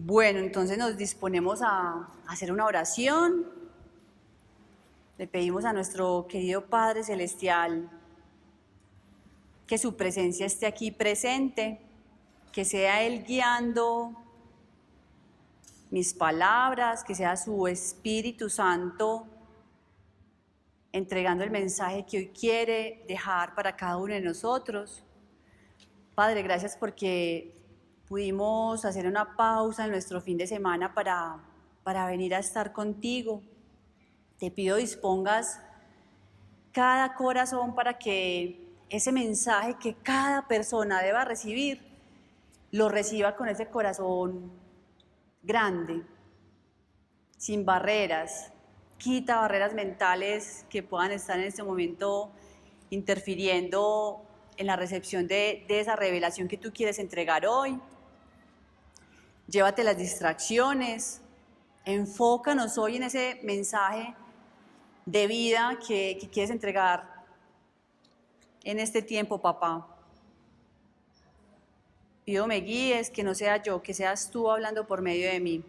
Bueno, entonces nos disponemos a hacer una oración. Le pedimos a nuestro querido Padre Celestial que su presencia esté aquí presente, que sea Él guiando mis palabras, que sea su Espíritu Santo entregando el mensaje que hoy quiere dejar para cada uno de nosotros. Padre, gracias porque pudimos hacer una pausa en nuestro fin de semana para venir a estar contigo. Te pido dispongas cada corazón para que ese mensaje que cada persona deba recibir, lo reciba con ese corazón grande, sin barreras. Quita barreras mentales que puedan estar en este momento interfiriendo en la recepción de esa revelación que tú quieres entregar hoy. Llévate las distracciones, enfócanos hoy en ese mensaje de vida que quieres entregar en este tiempo, papá. Pido me guíes, que no sea yo, que seas tú hablando por medio de mí.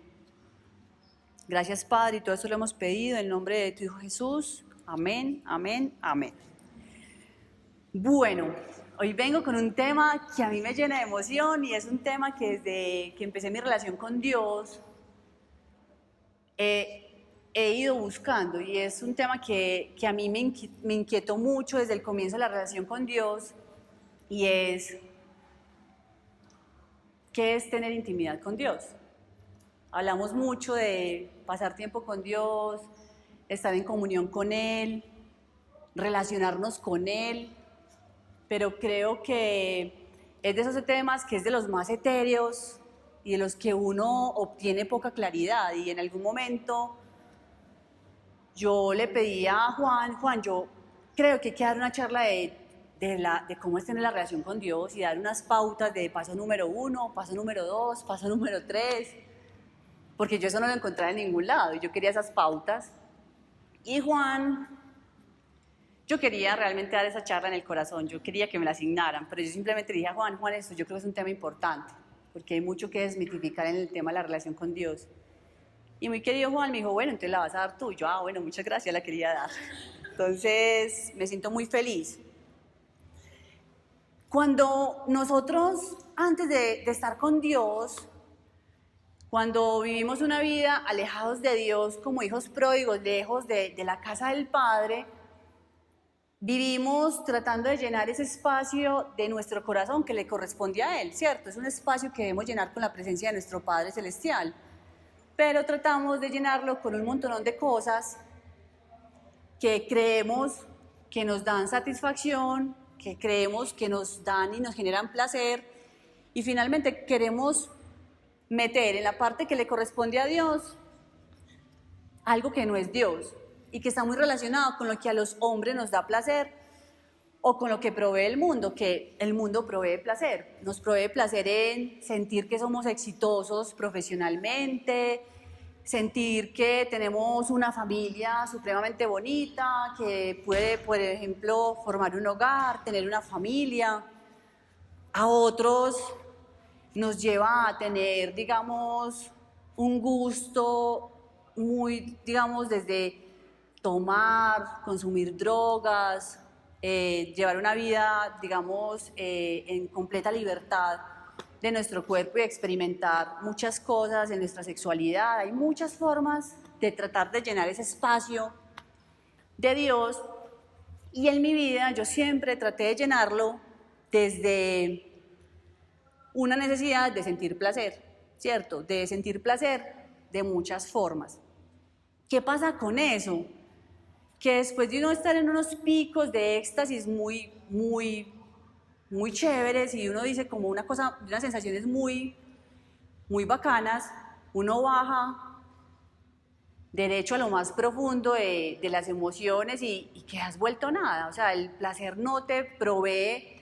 Gracias, Padre, y todo esto lo hemos pedido en el nombre de tu Hijo Jesús. Amén, amén, amén. Bueno, hoy vengo con un tema que a mí me llena de emoción y es un tema que desde que empecé mi relación con Dios he ido buscando, y es un tema que a mí me inquietó mucho desde el comienzo de la relación con Dios, y es ¿qué es tener intimidad con Dios? Hablamos mucho de pasar tiempo con Dios, estar en comunión con Él, relacionarnos con Él, pero creo que es de esos temas que es de los más etéreos y de los que uno obtiene poca claridad. Y en algún momento yo le pedí a Juan, yo creo que hay que dar una charla de cómo es tener la relación con Dios y dar unas pautas de paso número 1, paso número 2, paso número 3, porque yo eso no lo encontraba en ningún lado y yo quería esas pautas. Y Juan, yo quería realmente dar esa charla en el corazón, yo quería que me la asignaran, pero yo simplemente le dije a Juan, esto yo creo que es un tema importante, porque hay mucho que desmitificar en el tema de la relación con Dios. Y muy querido Juan me dijo, bueno, entonces la vas a dar tú. Y yo, bueno, muchas gracias, la quería dar. Entonces me siento muy feliz. Cuando nosotros, antes de estar con Dios, cuando vivimos una vida alejados de Dios como hijos pródigos, lejos de la casa del Padre, vivimos tratando de llenar ese espacio de nuestro corazón que le corresponde a Él, ¿cierto? Es un espacio que debemos llenar con la presencia de nuestro Padre Celestial, pero tratamos de llenarlo con un montón de cosas que creemos que nos dan satisfacción, que creemos que nos dan y nos generan placer, y finalmente queremos meter en la parte que le corresponde a Dios algo que no es Dios y que está muy relacionado con lo que a los hombres nos da placer o con lo que provee el mundo, que el mundo provee placer. Nos provee placer en sentir que somos exitosos profesionalmente, sentir que tenemos una familia supremamente bonita, que puede, por ejemplo, formar un hogar, tener una familia. A otros nos lleva a tener, digamos, un gusto muy, digamos, desde tomar, consumir drogas, llevar una vida, digamos, en completa libertad de nuestro cuerpo y experimentar muchas cosas en nuestra sexualidad. Hay muchas formas de tratar de llenar ese espacio de Dios, y en mi vida yo siempre traté de llenarlo desde una necesidad de sentir placer, ¿cierto? De sentir placer de muchas formas. ¿Qué pasa con eso? Que después de uno estar en unos picos de éxtasis muy chéveres, y uno dice como unas sensaciones muy bacanas, uno baja derecho a lo más profundo de las emociones y quedas vuelto nada. O sea, el placer no te provee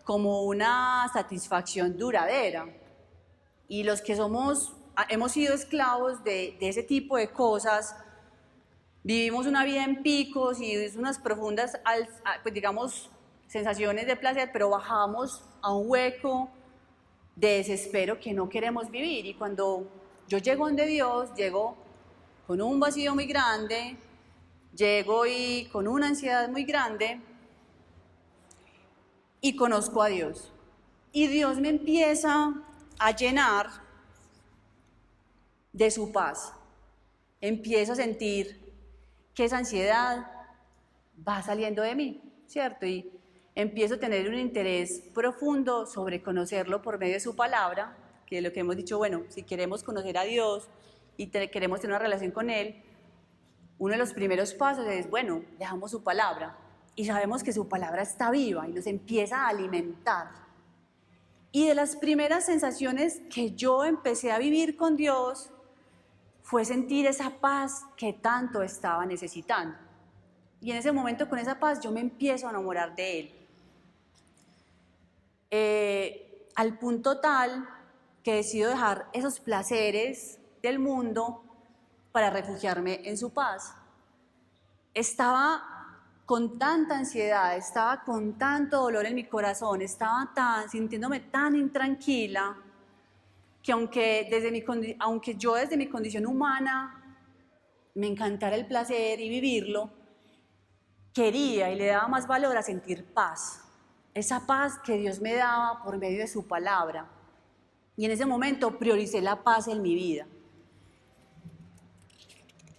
como una satisfacción duradera. Y los que hemos sido esclavos de ese tipo de cosas, vivimos una vida en picos y unas profundas, pues digamos, sensaciones de placer, pero bajamos a un hueco de desespero que no queremos vivir. Y cuando Yo llego donde Dios, llego con un vacío muy grande, llego y con una ansiedad muy grande y conozco a Dios. Y Dios me empieza a llenar de su paz. Empiezo a sentir que esa ansiedad va saliendo de mí, ¿cierto? Y empiezo a tener un interés profundo sobre conocerlo por medio de su palabra, que es lo que hemos dicho, bueno, si queremos conocer a Dios y queremos tener una relación con Él, uno de los primeros pasos es, bueno, dejamos su palabra y sabemos que su palabra está viva y nos empieza a alimentar. Y de las primeras sensaciones que yo empecé a vivir con Dios fue sentir esa paz que tanto estaba necesitando. Y en ese momento, con esa paz, yo me empiezo a enamorar de Él. Al punto tal que decido dejar esos placeres del mundo para refugiarme en su paz. Estaba con tanta ansiedad, estaba con tanto dolor en mi corazón, estaba sintiéndome tan intranquila, que aunque yo desde mi condición humana me encantara el placer y vivirlo, quería y le daba más valor a sentir paz, esa paz que Dios me daba por medio de su palabra. Y en ese momento prioricé la paz en mi vida.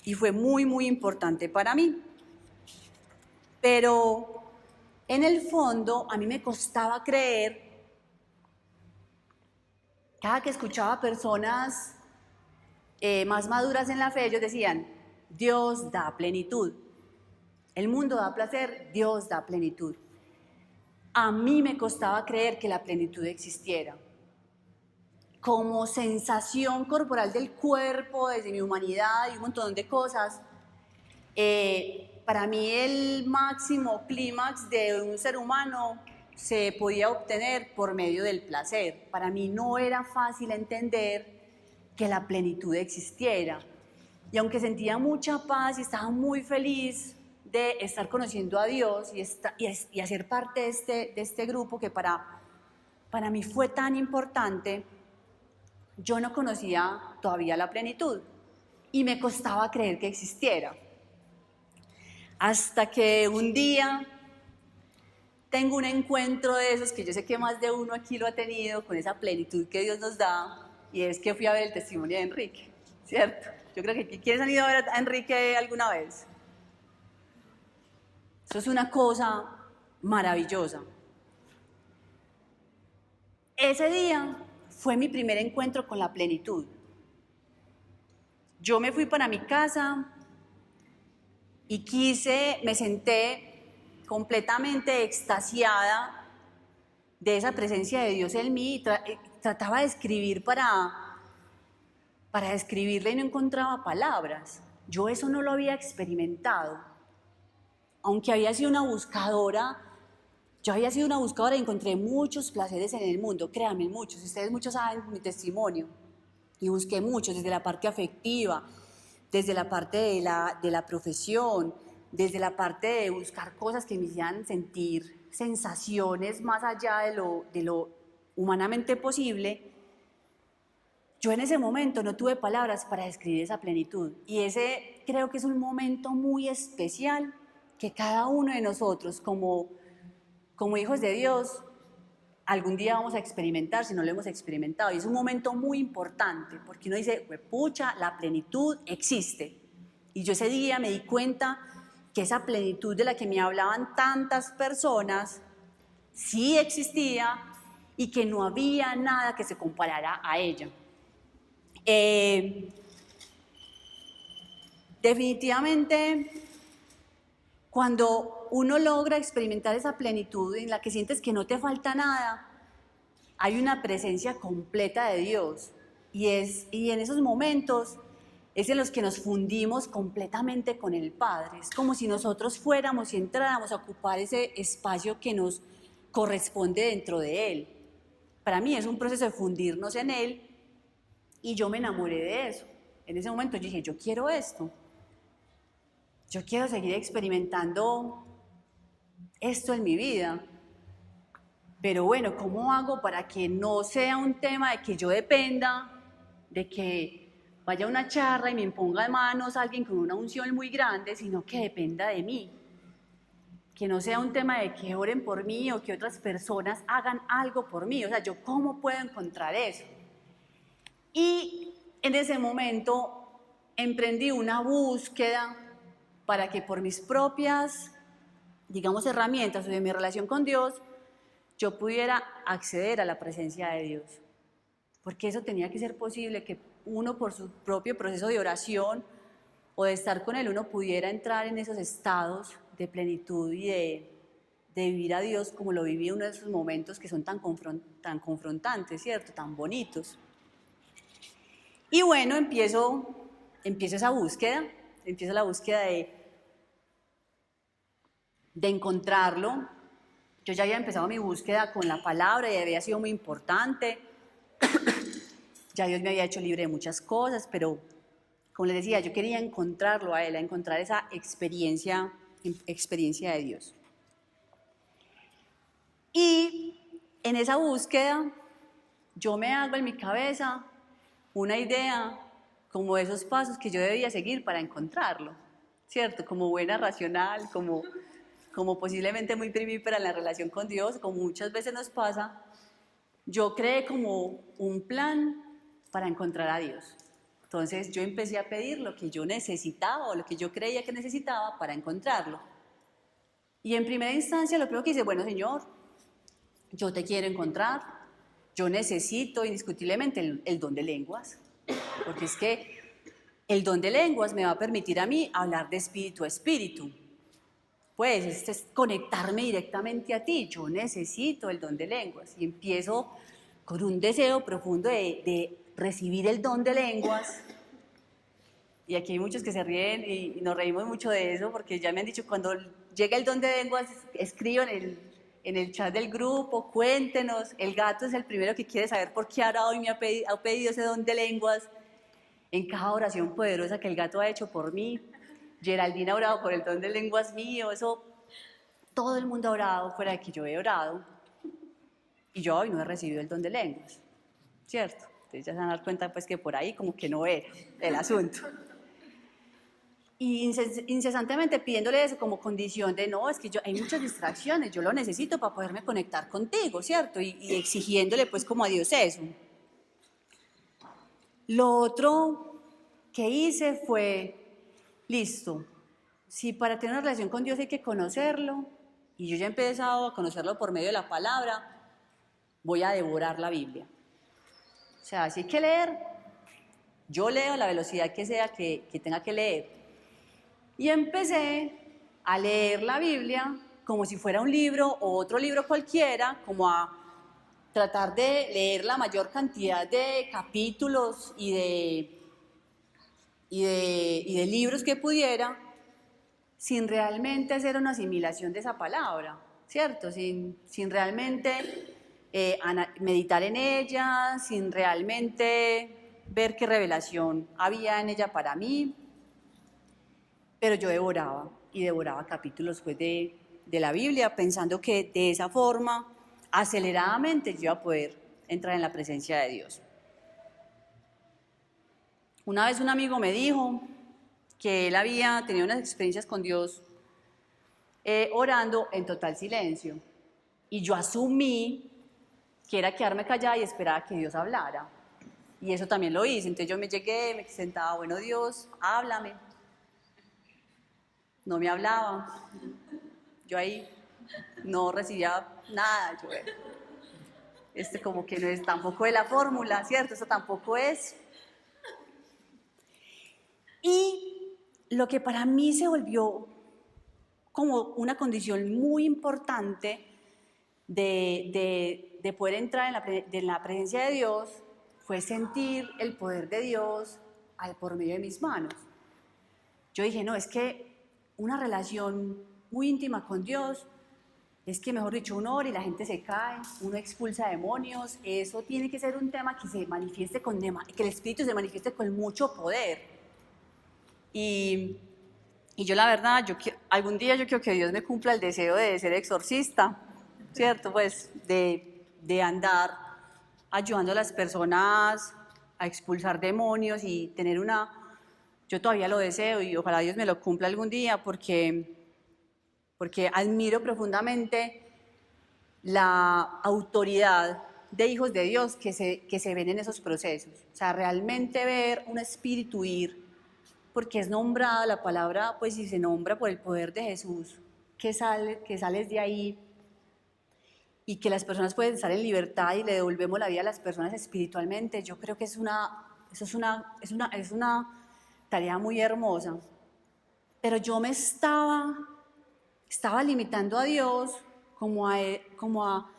Y fue muy, muy importante para mí. Pero en el fondo a mí me costaba creer, cada que escuchaba personas más maduras en la fe, ellos decían, Dios da plenitud. El mundo da placer, Dios da plenitud. A mí me costaba creer que la plenitud existiera. Como sensación corporal del cuerpo, desde mi humanidad y un montón de cosas, para mí el máximo clímax de un ser humano se podía obtener por medio del placer. Para mí no era fácil entender que la plenitud existiera. Y aunque sentía mucha paz y estaba muy feliz de estar conociendo a Dios y hacer parte de este grupo que para mí fue tan importante, yo no conocía todavía la plenitud y me costaba creer que existiera. Hasta que un día tengo un encuentro de esos que yo sé que más de uno aquí lo ha tenido, con esa plenitud que Dios nos da, y es que fui a ver el testimonio de Enrique, ¿cierto? Yo creo que ¿quiénes han ido a ver a Enrique alguna vez? Eso es una cosa maravillosa. Ese día fue mi primer encuentro con la plenitud. Yo me fui para mi casa y me senté completamente extasiada de esa presencia de Dios en mí y trataba de escribir para describirla y no encontraba palabras. Yo eso no lo había experimentado. Aunque había sido una buscadora, yo había sido una buscadora y encontré muchos placeres en el mundo, créanme, muchos. Ustedes muchos saben mi testimonio. Y busqué muchos, desde la parte afectiva, desde la parte de la profesión, desde la parte de buscar cosas que me hicieran sentir sensaciones más allá de lo humanamente posible. Yo en ese momento no tuve palabras para describir esa plenitud. Y ese creo que es un momento muy especial que cada uno de nosotros, como hijos de Dios, algún día vamos a experimentar si no lo hemos experimentado. Y es un momento muy importante, porque uno dice, pucha, la plenitud existe. Y yo ese día me di cuenta que esa plenitud de la que me hablaban tantas personas sí existía y que no había nada que se comparara a ella. Definitivamente, cuando uno logra experimentar esa plenitud en la que sientes que no te falta nada, hay una presencia completa de Dios. Y en esos momentos es en los que nos fundimos completamente con el Padre. Es como si nosotros fuéramos y entráramos a ocupar ese espacio que nos corresponde dentro de Él. Para mí es un proceso de fundirnos en Él y yo me enamoré de eso. En ese momento yo dije, yo quiero esto. Yo quiero seguir experimentando esto en mi vida. Pero bueno, ¿cómo hago para que no sea un tema de que yo dependa de que vaya a una charla y me imponga en manos a alguien con una unción muy grande, sino que dependa de mí. Que no sea un tema de que oren por mí o que otras personas hagan algo por mí. O sea, ¿yo cómo puedo encontrar eso? Y en ese momento emprendí una búsqueda para que por mis propias, digamos, herramientas o de mi relación con Dios, yo pudiera acceder a la presencia de Dios. Porque eso tenía que ser posible, que uno por su propio proceso de oración o de estar con Él, uno pudiera entrar en esos estados de plenitud y de vivir a Dios como lo viví en uno de esos momentos que son tan confrontantes, ¿cierto? Tan bonitos. Y bueno, empiezo esa búsqueda, empiezo la búsqueda de encontrarlo. Yo ya había empezado mi búsqueda con la palabra y había sido muy importante. Ya Dios me había hecho libre de muchas cosas, pero como les decía, yo quería encontrarlo a Él, a encontrar esa experiencia de Dios. Y en esa búsqueda yo me hago en mi cabeza una idea como de esos pasos que yo debía seguir para encontrarlo, ¿cierto? Como buena, racional, como posiblemente muy primípara en la relación con Dios, como muchas veces nos pasa. Yo creé como un plan para encontrar a Dios. Entonces yo empecé a pedir lo que yo necesitaba o lo que yo creía que necesitaba para encontrarlo. Y en primera instancia lo primero que hice, bueno, Señor, yo te quiero encontrar, yo necesito indiscutiblemente el don de lenguas, porque es que el don de lenguas me va a permitir a mí hablar de espíritu a espíritu. Pues es conectarme directamente a ti, yo necesito el don de lenguas. Y empiezo con un deseo profundo de recibir el don de lenguas. Y aquí hay muchos que se ríen y nos reímos mucho de eso, porque ya me han dicho, cuando llega el don de lenguas, escriban en el chat del grupo, cuéntenos. El gato es el primero que quiere saber por qué ahora hoy me ha pedido ese don de lenguas. En cada oración poderosa que el gato ha hecho por mí, Geraldine ha orado por el don de lenguas mío, eso, todo el mundo ha orado fuera de que yo he orado, y yo hoy no he recibido el don de lenguas, ¿cierto? Entonces ya se van a dar cuenta pues que por ahí como que no era el asunto. Y incesantemente pidiéndole eso como condición de, no, es que hay muchas distracciones, yo lo necesito para poderme conectar contigo, ¿cierto? Y exigiéndole pues como a Dios eso. Lo otro que hice fue, listo, si para tener una relación con Dios hay que conocerlo, y yo ya he empezado a conocerlo por medio de la palabra, voy a devorar la Biblia. O sea, si hay que leer, yo leo a la velocidad que sea que tenga que leer. Y empecé a leer la Biblia como si fuera un libro o otro libro cualquiera, como a tratar de leer la mayor cantidad de capítulos y de libros que pudiera, sin realmente hacer una asimilación de esa palabra, ¿cierto? Sin realmente meditar en ella, sin realmente ver qué revelación había en ella para mí. Pero yo devoraba capítulos pues, de la Biblia, pensando que de esa forma, aceleradamente, yo iba a poder entrar en la presencia de Dios. Una vez un amigo me dijo que él había tenido unas experiencias con Dios orando en total silencio. Y yo asumí que era quedarme callada y esperar a que Dios hablara. Y eso también lo hice. Entonces yo me llegué, me sentaba, bueno, Dios, háblame. No me hablaba. Yo ahí no recibía nada. Yo, como que no es tampoco de la fórmula, ¿cierto? Eso tampoco es. Y lo que para mí se volvió como una condición muy importante de poder entrar en la presencia de Dios fue sentir el poder de Dios por medio de mis manos. Yo dije, no, es que una relación muy íntima con Dios es que, mejor dicho, uno ora y la gente se cae, uno expulsa demonios. Eso tiene que ser un tema que se manifieste que el Espíritu se manifieste con mucho poder. Y yo la verdad, algún día yo quiero que Dios me cumpla el deseo de ser exorcista, ¿cierto? Pues de andar ayudando a las personas a expulsar demonios y tener yo todavía lo deseo y ojalá Dios me lo cumpla algún día porque admiro profundamente la autoridad de hijos de Dios que se ven en esos procesos. O sea, realmente ver un espíritu ir, porque es nombrada la palabra, pues si se nombra por el poder de Jesús, que sales de ahí y que las personas pueden estar en libertad y le devolvemos la vida a las personas espiritualmente, yo creo que es una tarea muy hermosa. Pero yo me estaba limitando a Dios como a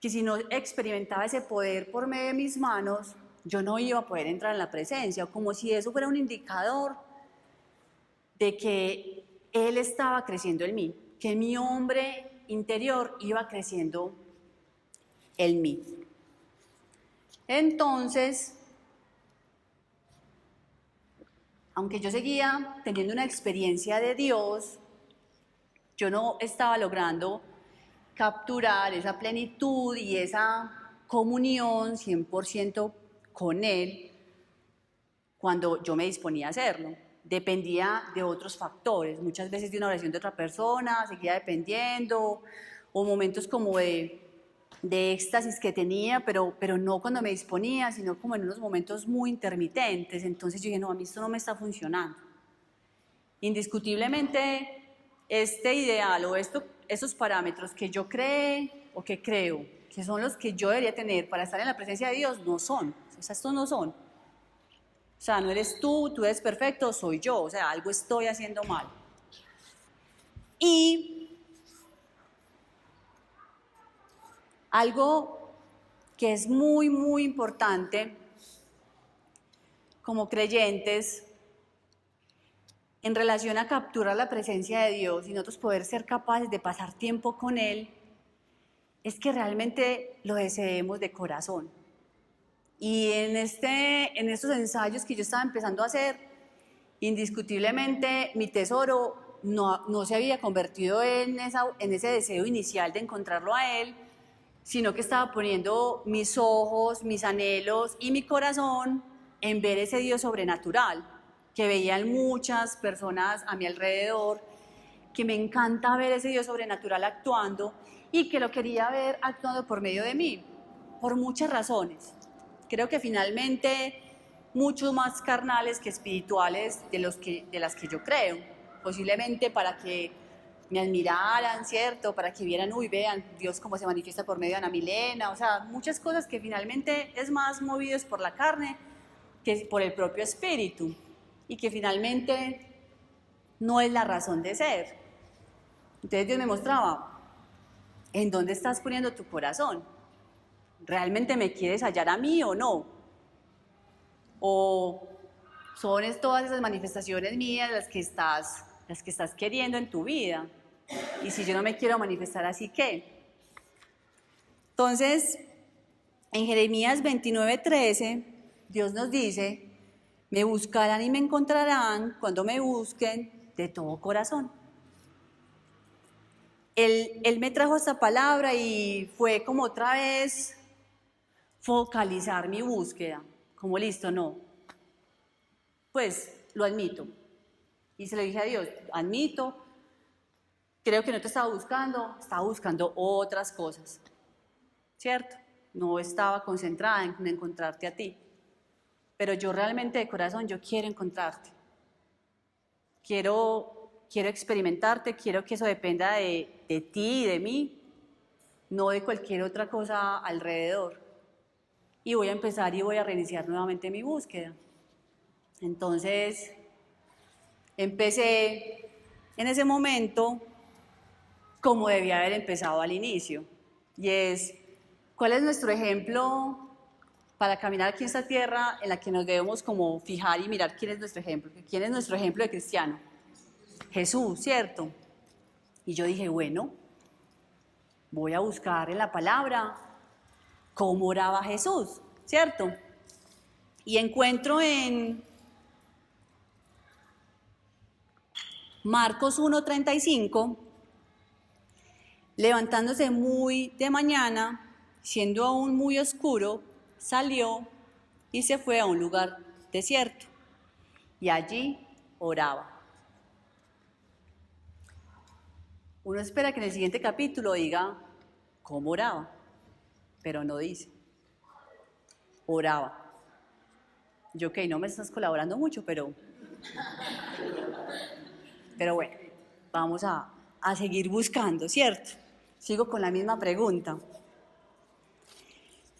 que si no experimentaba ese poder por medio de mis manos, yo no iba a poder entrar en la presencia, como si eso fuera un indicador de que Él estaba creciendo en mí, que mi hombre interior iba creciendo en mí. Entonces, aunque yo seguía teniendo una experiencia de Dios, yo no estaba logrando capturar esa plenitud y esa comunión 100% con Él cuando yo me disponía a hacerlo. Dependía de otros factores, muchas veces de una oración de otra persona, seguía dependiendo, o momentos como de éxtasis que tenía, pero no cuando me disponía, sino como en unos momentos muy intermitentes. Entonces yo dije, no, a mí esto no me está funcionando. Indiscutiblemente, este ideal o esos parámetros que yo creé o que creo que son los que yo debería tener para estar en la presencia de Dios, no son. O sea, estos no son. O sea, no eres tú eres perfecto, soy yo. O sea, algo estoy haciendo mal. Y algo que es muy, muy importante como creyentes en relación a capturar la presencia de Dios y nosotros poder ser capaces de pasar tiempo con Él, es que realmente lo deseemos de corazón. Y en estos ensayos que yo estaba empezando a hacer, indiscutiblemente mi tesoro no se había convertido en ese deseo inicial de encontrarlo a Él, sino que estaba poniendo mis ojos, mis anhelos y mi corazón en ver ese Dios sobrenatural, que veían muchas personas a mi alrededor, que me encanta ver ese Dios sobrenatural actuando y que lo quería ver actuando por medio de mí, por muchas razones. Creo que finalmente mucho más carnales que espirituales de las que yo creo, posiblemente para que me admiraran, ¿cierto? Para que vieran, vean Dios cómo se manifiesta por medio de Ana Milena, o sea, muchas cosas que finalmente es más movidos por la carne que por el propio espíritu y que finalmente no es la razón de ser. Entonces Dios me mostraba, ¿en dónde estás poniendo tu corazón? ¿Realmente me quieres hallar a mí o no? ¿O son todas esas manifestaciones mías las que estás queriendo en tu vida? Y si yo no me quiero manifestar así, ¿qué? Entonces, en Jeremías 29:13, Dios nos dice, me buscarán y me encontrarán cuando me busquen de todo corazón. Él me trajo esta palabra y fue como otra vez focalizar mi búsqueda, como listo, no, pues lo admito. Y se lo dije a Dios, admito, creo que no te estaba buscando otras cosas, ¿cierto? No estaba concentrada en encontrarte a ti, pero yo realmente de corazón, yo quiero encontrarte. Quiero experimentarte, quiero que eso dependa de ti y de mí, no de cualquier otra cosa alrededor. Y voy a empezar y voy a reiniciar nuevamente mi búsqueda. Entonces, empecé en ese momento como debía haber empezado al inicio. Y es, ¿cuál es nuestro ejemplo para caminar aquí en esta tierra en la que nos debemos como fijar y mirar quién es nuestro ejemplo? ¿Quién es nuestro ejemplo de cristiano? Jesús, ¿cierto? Y yo dije, bueno, voy a buscar en la palabra cómo oraba Jesús, ¿cierto? Y encuentro en Marcos 1:35, levantándose muy de mañana, siendo aún muy oscuro, salió y se fue a un lugar desierto y allí oraba. Uno espera que en el siguiente capítulo diga cómo oraba, pero no dice. Oraba. Yo, ok, no me estás colaborando mucho, pero bueno, vamos a seguir buscando, ¿cierto? Sigo con la misma pregunta.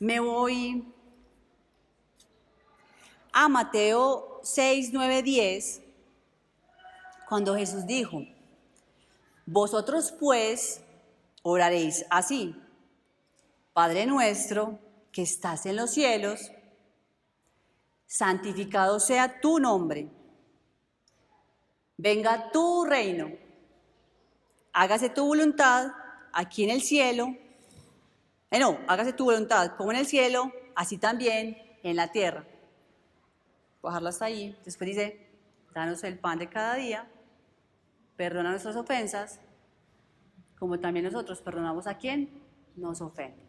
Me voy a Mateo 6, 9, 10, cuando Jesús dijo: vosotros pues oraréis así: Padre nuestro que estás en los cielos, santificado sea tu nombre, venga tu reino, hágase tu voluntad aquí en el cielo, hágase tu voluntad como en el cielo, así también en la tierra. Bajarlo hasta ahí. Después dice: danos el pan de cada día, perdona nuestras ofensas, como también nosotros perdonamos a quien nos ofende.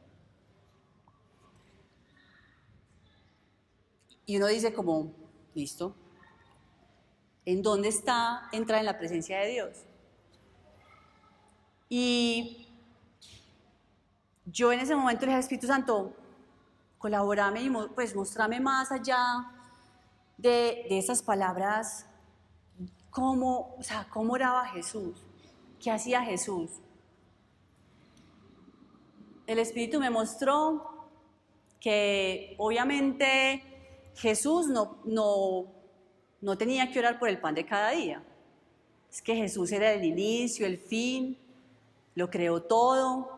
Y uno dice como, listo, ¿en dónde está entrar en la presencia de Dios? Y yo en ese momento le dije al Espíritu Santo, colaborame y pues mostrame más allá de esas palabras, cómo oraba Jesús, qué hacía Jesús. El Espíritu me mostró que obviamente Jesús no tenía que orar por el pan de cada día. Es que Jesús era el inicio, el fin, lo creó todo.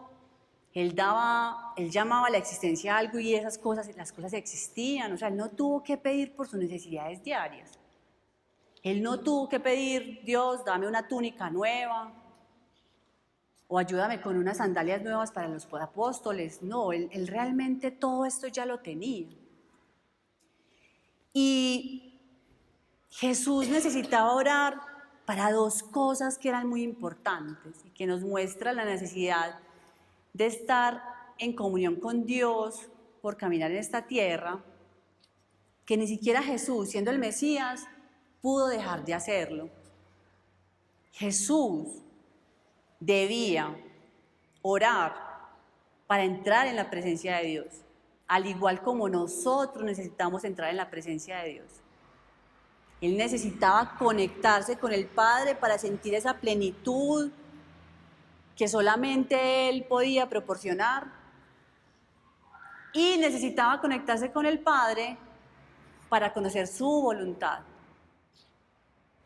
Él llamaba a la existencia algo y las cosas existían. O sea, él no tuvo que pedir por sus necesidades diarias. Él no tuvo que pedir: Dios, dame una túnica nueva, o ayúdame con unas sandalias nuevas para los apóstoles. No, él realmente todo esto ya lo tenía. Y Jesús necesitaba orar para dos cosas que eran muy importantes y que nos muestra la necesidad de estar en comunión con Dios por caminar en esta tierra, que ni siquiera Jesús, siendo el Mesías, pudo dejar de hacerlo. Jesús debía orar para entrar en la presencia de Dios, al igual como nosotros necesitamos entrar en la presencia de Dios. Él necesitaba conectarse con el Padre para sentir esa plenitud que solamente Él podía proporcionar, y necesitaba conectarse con el Padre para conocer su voluntad.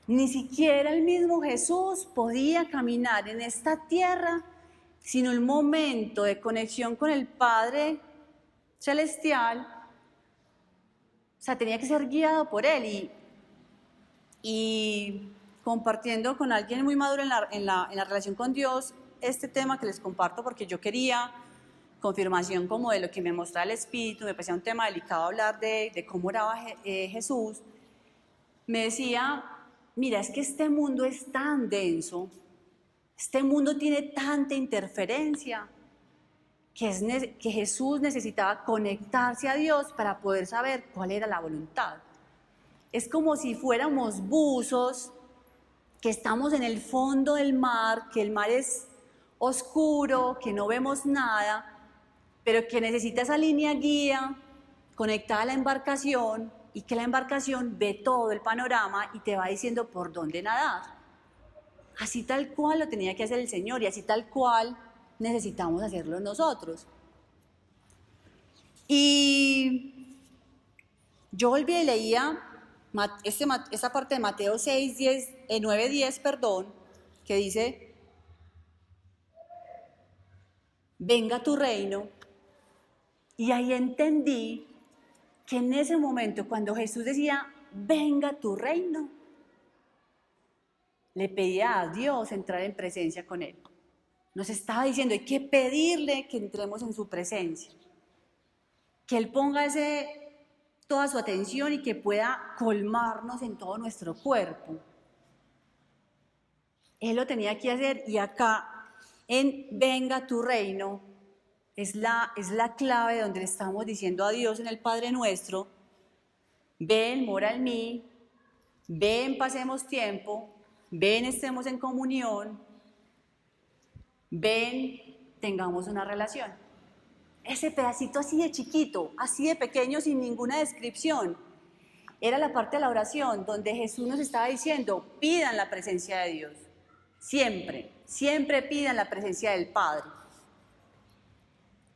Ni siquiera el mismo Jesús podía caminar en esta tierra sin un momento de conexión con el Padre Celestial. O sea, tenía que ser guiado por Él. Y compartiendo con alguien muy maduro en la relación con Dios este tema que les comparto, porque yo quería confirmación como de lo que me mostraba el Espíritu, me parecía un tema delicado hablar de cómo oraba Jesús. Me decía: mira, es que este mundo es tan denso, este mundo tiene tanta interferencia, que Jesús necesitaba conectarse a Dios para poder saber cuál era la voluntad. Es como si fuéramos buzos que estamos en el fondo del mar, que el mar es oscuro, que no vemos nada, pero que necesita esa línea guía conectada a la embarcación, y que la embarcación ve todo el panorama y te va diciendo por dónde nadar. Así tal cual lo tenía que hacer el Señor, y así tal cual necesitamos hacerlo nosotros. Y yo volví y leía esta parte de Mateo 6, 9, 10, que dice: venga tu reino. Y ahí entendí que en ese momento, cuando Jesús decía venga tu reino, le pedía a Dios entrar en presencia con Él. Nos estaba diciendo: hay que pedirle que entremos en su presencia, que Él ponga toda su atención y que pueda colmarnos en todo nuestro cuerpo. Él lo tenía que hacer, y acá en venga tu reino es la clave donde le estamos diciendo a Dios en el Padre Nuestro ven, mora en mí, ven, pasemos tiempo, ven, estemos en comunión, ven, tengamos una relación. Ese pedacito así de chiquito, así de pequeño, sin ninguna descripción, era la parte de la oración donde Jesús nos estaba diciendo, pidan la presencia de Dios, siempre, siempre pidan la presencia del Padre.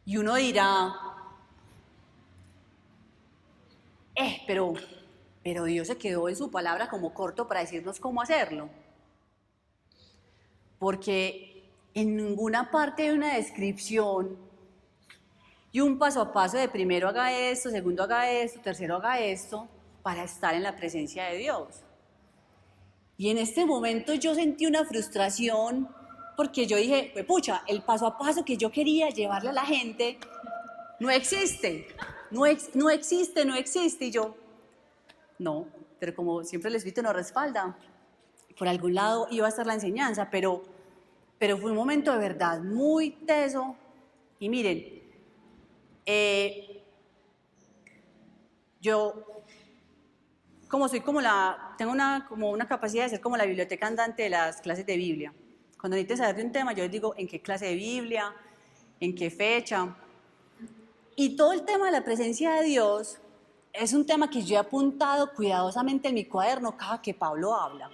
Y uno dirá, pero Dios se quedó en su palabra como corto para decirnos cómo hacerlo. Porque en ninguna parte hay una descripción y un paso a paso de primero haga esto, segundo haga esto, tercero haga esto, para estar en la presencia de Dios. Y en este momento yo sentí una frustración porque yo dije, pues pucha, el paso a paso que yo quería llevarle a la gente no existe, no existe. Y yo, no, pero como siempre el Espíritu nos respalda, por algún lado iba a estar la enseñanza, pero fue un momento de verdad muy teso. Y miren, yo tengo una capacidad de ser como la biblioteca andante de las clases de Biblia. Cuando necesito saber de un tema, yo les digo en qué clase de Biblia, en qué fecha. Y todo el tema de la presencia de Dios es un tema que yo he apuntado cuidadosamente en mi cuaderno cada que Pablo habla.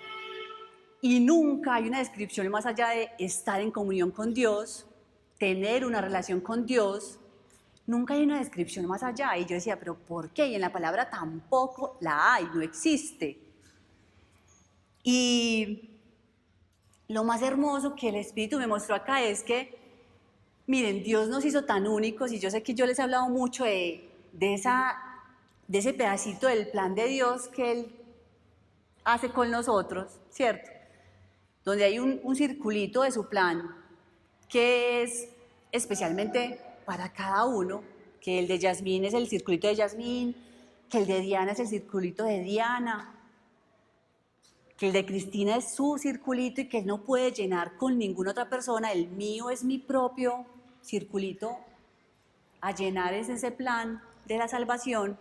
Y nunca hay una descripción más allá de estar en comunión con Dios, tener una relación con Dios. Nunca hay una descripción más allá. Y yo decía, ¿pero por qué? Y en la palabra tampoco la hay, no existe. Y lo más hermoso que el Espíritu me mostró acá es que, miren, Dios nos hizo tan únicos, y yo sé que yo les he hablado mucho de ese pedacito del plan de Dios que Él hace con nosotros, ¿cierto? Donde hay un circulito de su plan que es especialmente para cada uno, que el de Yasmín es el circulito de Yasmín, que el de Diana es el circulito de Diana, que el de Cristina es su circulito y que él no puede llenar con ninguna otra persona. El mío es mi propio circulito a llenar, es ese plan de la salvación.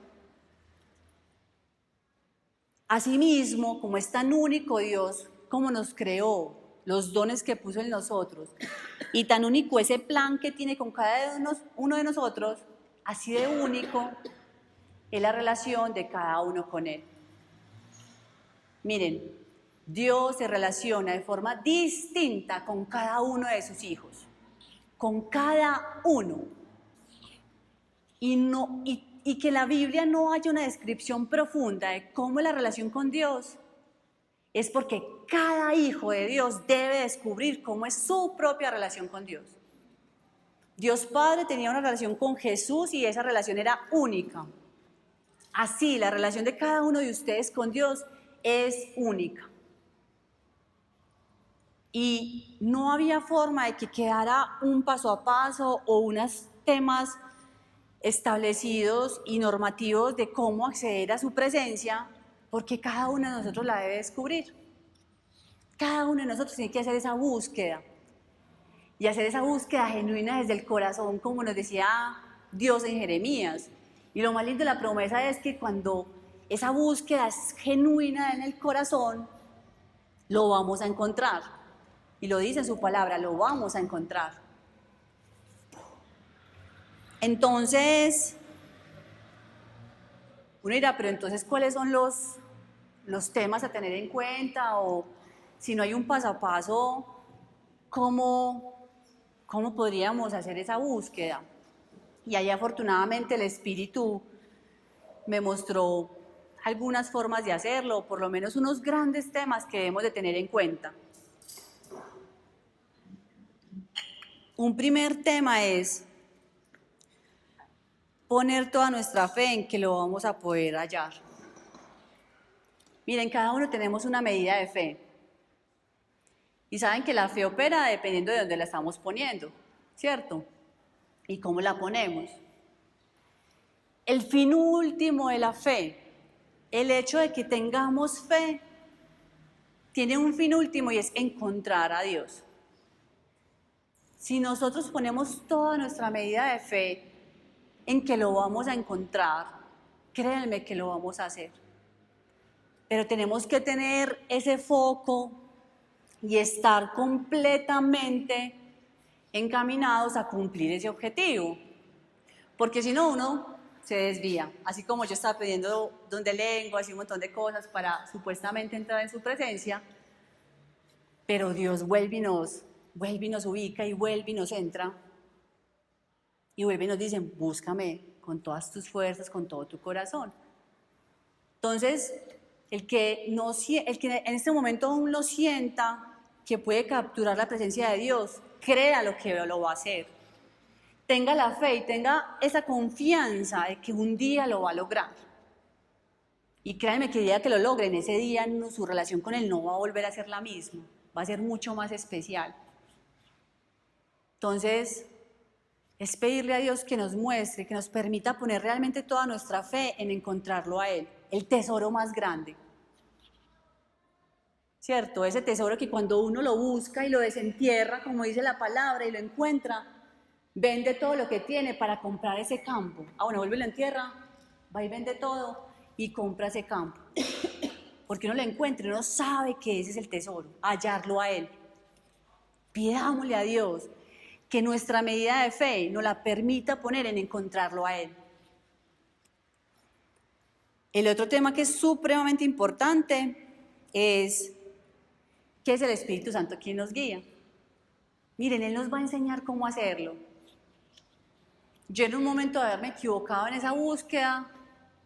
Asimismo, como es tan único Dios, como nos creó, los dones que puso en nosotros, y tan único ese plan que tiene con cada uno de nosotros, así de único es la relación de cada uno con Él. Miren, Dios se relaciona de forma distinta con cada uno de sus hijos, con cada uno. Y que en la Biblia no haya una descripción profunda de cómo es la relación con Dios, es porque cada hijo de Dios debe descubrir cómo es su propia relación con Dios. Dios Padre tenía una relación con Jesús y esa relación era única. Así, la relación de cada uno de ustedes con Dios es única. Y no había forma de que quedara un paso a paso o unos temas establecidos y normativos de cómo acceder a su presencia, porque cada uno de nosotros la debe descubrir. Cada uno de nosotros tiene que hacer esa búsqueda, y hacer esa búsqueda genuina desde el corazón, como nos decía Dios en Jeremías. Y lo más lindo de la promesa es que cuando esa búsqueda es genuina en el corazón, lo vamos a encontrar. Y lo dice en su palabra, lo vamos a encontrar. Entonces, uno dirá, pero entonces, ¿cuáles son los temas a tener en cuenta? O si no hay un paso a paso, ¿cómo podríamos hacer esa búsqueda? Y ahí afortunadamente el Espíritu me mostró algunas formas de hacerlo, o por lo menos unos grandes temas que debemos de tener en cuenta. Un primer tema es poner toda nuestra fe en que lo vamos a poder hallar. Miren, cada uno tenemos una medida de fe. Y saben que la fe opera dependiendo de dónde la estamos poniendo, ¿cierto? Y cómo la ponemos. El fin último de la fe, el hecho de que tengamos fe, tiene un fin último y es encontrar a Dios. Si nosotros ponemos toda nuestra medida de fe en que lo vamos a encontrar, créanme que lo vamos a hacer. pero tenemos que tener ese foco y estar completamente encaminados a cumplir ese objetivo, porque si no uno se desvía, así como yo estaba pidiendo don de lengua, así un montón de cosas para supuestamente entrar en su presencia, pero Dios vuelve y nos ubica y vuelve y nos entra y vuelve y nos dice, búscame con todas tus fuerzas, con todo tu corazón. Entonces, el que en este momento aún lo sienta, que puede capturar la presencia de Dios, crea lo que lo va a hacer. Tenga la fe y tenga esa confianza de que un día lo va a lograr. Y créanme que el día que lo logren, ese día su relación con Él no va a volver a ser la misma, va a ser mucho más especial. Entonces, es pedirle a Dios que nos muestre, que nos permita poner realmente toda nuestra fe en encontrarlo a Él, el tesoro más grande. ¿Cierto? Ese tesoro que cuando uno lo busca y lo desentierra, como dice la palabra, y lo encuentra, vende todo lo que tiene para comprar ese campo. Bueno, vuelve y lo entierra, va y vende todo y compra ese campo. Porque uno lo encuentra y uno sabe que ese es el tesoro, hallarlo a Él. Pidámosle a Dios que nuestra medida de fe nos la permita poner en encontrarlo a Él. El otro tema que es supremamente importante es que es el Espíritu Santo quien nos guía. Miren, Él nos va a enseñar cómo hacerlo. Yo en un momento de haberme equivocado en esa búsqueda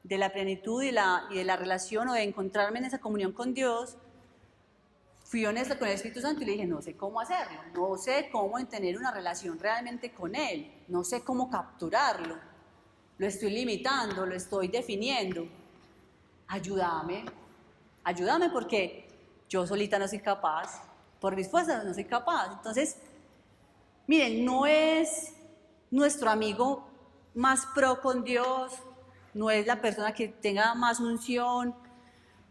de la plenitud y de la relación o de encontrarme en esa comunión con Dios, fui honesta con el Espíritu Santo y le dije, no sé cómo hacerlo, no sé cómo tener una relación realmente con Él, no sé cómo capturarlo, lo estoy limitando, lo estoy definiendo. Ayúdame porque yo solita no soy capaz, por mis fuerzas no soy capaz. Entonces, miren, no es nuestro amigo más pro con Dios, no es la persona que tenga más unción,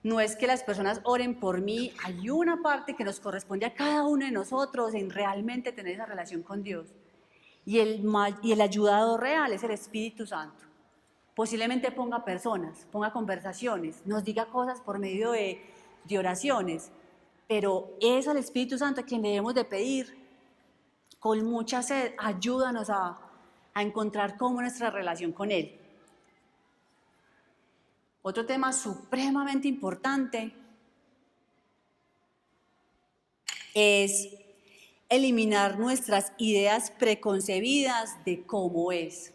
no es que las personas oren por mí, hay una parte que nos corresponde a cada uno de nosotros en realmente tener esa relación con Dios. Y el ayudador real es el Espíritu Santo. Posiblemente ponga personas, ponga conversaciones, nos diga cosas por medio de oraciones, pero es al Espíritu Santo a quien debemos de pedir con mucha sed, ayúdanos a encontrar cómo nuestra relación con Él. Otro tema supremamente importante es eliminar nuestras ideas preconcebidas de cómo es.